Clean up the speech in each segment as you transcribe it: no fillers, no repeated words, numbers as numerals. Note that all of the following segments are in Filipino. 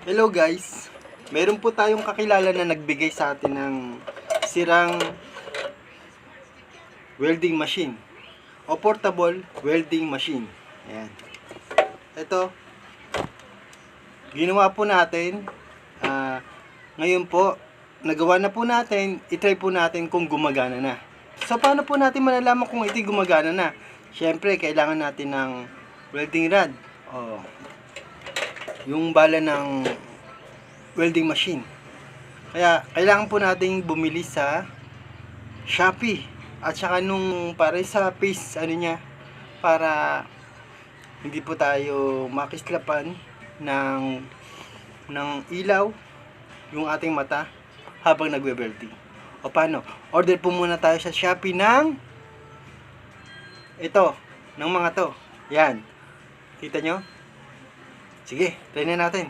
Hello guys, meron po tayong kakilala na nagbigay sa atin ng sirang welding machine o portable welding machine. Ayan. Ito, ginawa po natin. Ngayon po, nagawa na po natin, itry po natin kung gumagana na. So paano po natin malalaman kung ito'y gumagana na? Siyempre, kailangan natin ng welding rod o yung bala ng welding machine. Kaya kailangan po nating bumili sa Shopee at saka nung para sa face niya, para hindi po tayo makislapan ng ilaw yung ating mata habang nagwe-welding. O paano? Order po muna tayo sa Shopee ng ito, ng mga to. Yan. Kita nyo? Sige, try na natin.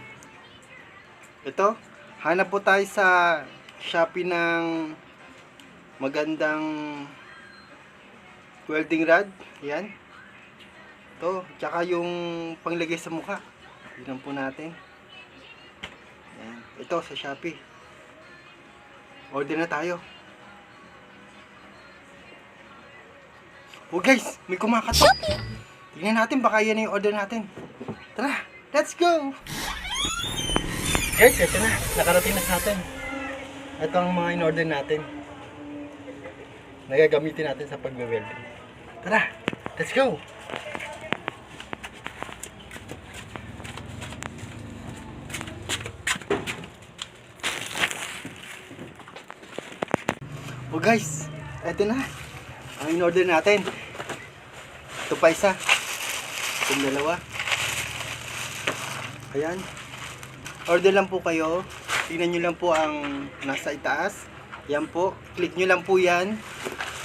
Ito, hanap po tayo sa Shopee ng magandang welding rod. Yan. Ito, tsaka yung panglagay sa mukha. Tignan po natin. Yan. Ito sa Shopee. Order na tayo. Oh guys, may kumakatok. Tignan natin, baka yan yung order natin. Tara, let's go! Guys, ito na. Nakarating na sa atin. Ito ang mga in-order natin. Nagagamitin natin sa pagbe-welding. Tara, let's go! Oh guys, ito na. Ang in-order natin. Ito pa isa. Itong dalawa. Ayan. Order lang po kayo. Tingnan nyo lang po ang nasa itaas. Yan po. Click nyo lang po yan.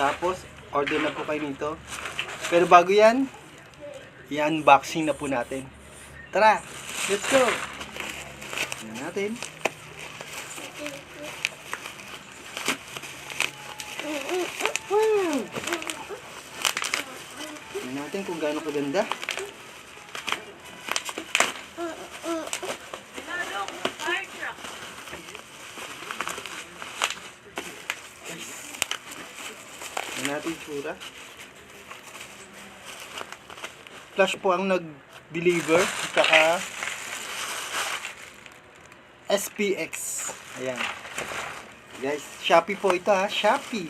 Tapos, order na po kayo nito. Pero bago yan, i-unboxing na po natin. Tara! Let's go! Tingnan natin. Tingnan natin kung gaano kaganda. Natin tsura. Flash po ang nag-deliver, saka SPX. Ayan. Guys, Shopee po ito ha, Shopee.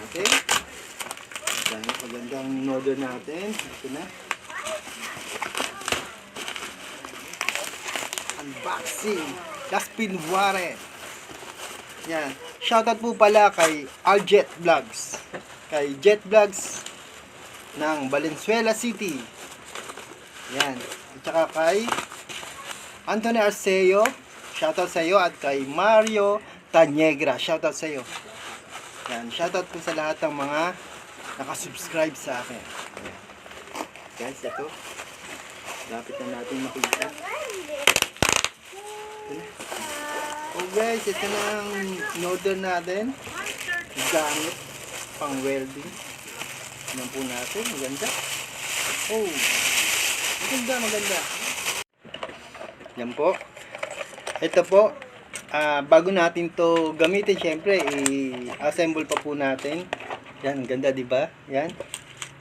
Okay. Magandang in-order natin. Ito na. Unboxing. Daspin Juarez. Yan. Shoutout po pala kay Aljet Vlogs. Kay Jet Vlogs ng Valenzuela City. Yan. At saka kay Anthony Arceo. Shoutout sa iyo. At kay Mario Taniegra. Shoutout sa iyo. Yan. Shoutout po sa lahat ng mga nakasubscribe sa akin. Yan. Guys, ito. Lapit na natin makita. Oh guys, ito na ang in-order natin. Gamit pang welding. Tignan po natin, maganda. Oh, maganda. Yan po. Ito po, bago natin to gamitin, syempre, i-assemble pa po natin. Yan, ganda diba? Yan.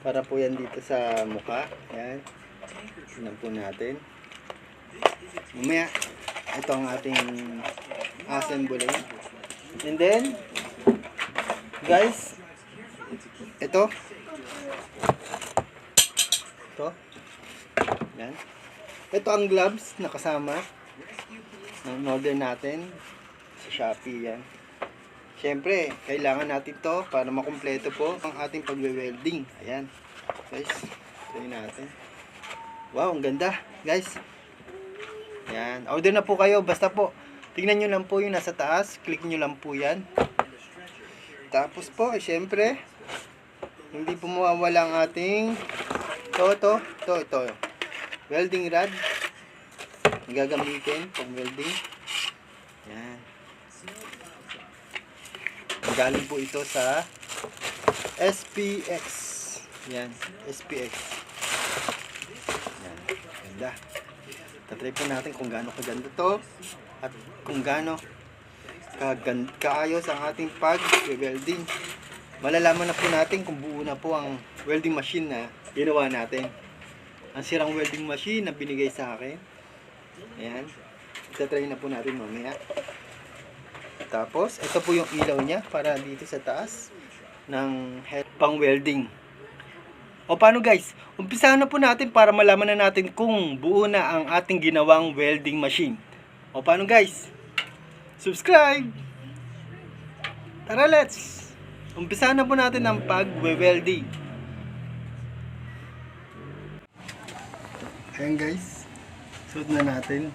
Para po yan dito sa mukha. Yan. Tignan po natin. Mamaya, ito ang ating assembling. And then, guys, ito. Yan. Ito ang gloves na kasama ng order natin sa Shopee. Yan. Siyempre, kailangan natin to para makumpleto po ang ating pagwe-welding. Ayan. Guys, try natin. Wow, ang ganda, guys. Yan. Order na po kayo. Basta po, tingnan nyo lang po yung nasa taas. Click nyo lang po yan. Tapos po, syempre, hindi po mawawala ang ating ito. Welding rod. Gagamitin pang welding. Yan. Galing po ito sa SPX. Yan. SPX. Yan. Ganda. Tatry po natin kung gaano kaganda to at kung gaano kaayos ang ating pag-welding. Malalaman na po natin kung buo na po ang welding machine na ginawa natin. Ang sirang welding machine na binigay sa akin. Ayan. Tatry na po natin mamaya. Tapos, ito po yung ilaw niya para dito sa taas ng head pang welding. O paano guys? Umpisahan na po natin para malaman na natin kung buo na ang ating ginawang welding machine. O paano guys? Subscribe! Tara, let's! Umpisahan na po natin ang pag-welding. Ayan guys, suot na natin.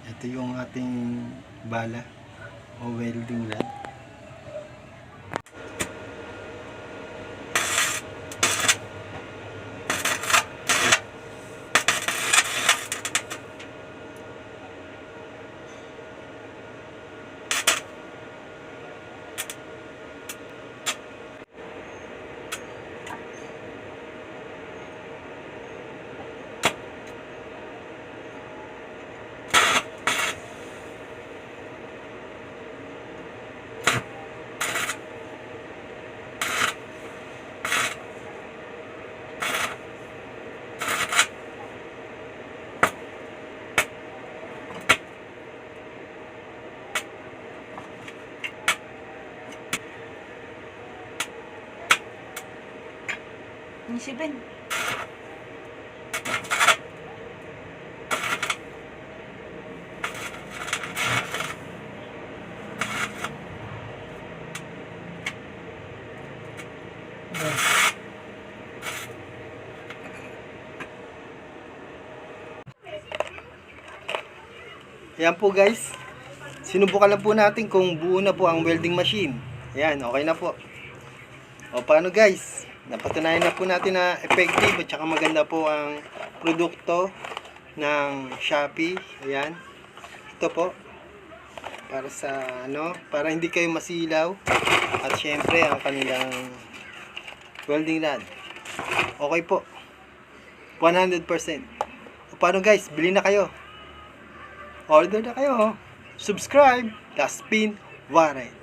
Ito yung ating bala o welding rod. Ni si Ben. Ayan po guys. Sinubukan lang po natin kung buo na po ang welding machine. Ayan, okay na po. O paano guys? Napatunayan na po natin na effective at saka maganda po ang produkto ng Shopee. Ayan. Ito po. Para sa para hindi kayo masilaw. At syempre ang kanilang welding rod. Okay po. 100%. O paano guys? Bili na kayo. Order na kayo. Subscribe. Daspin Warren.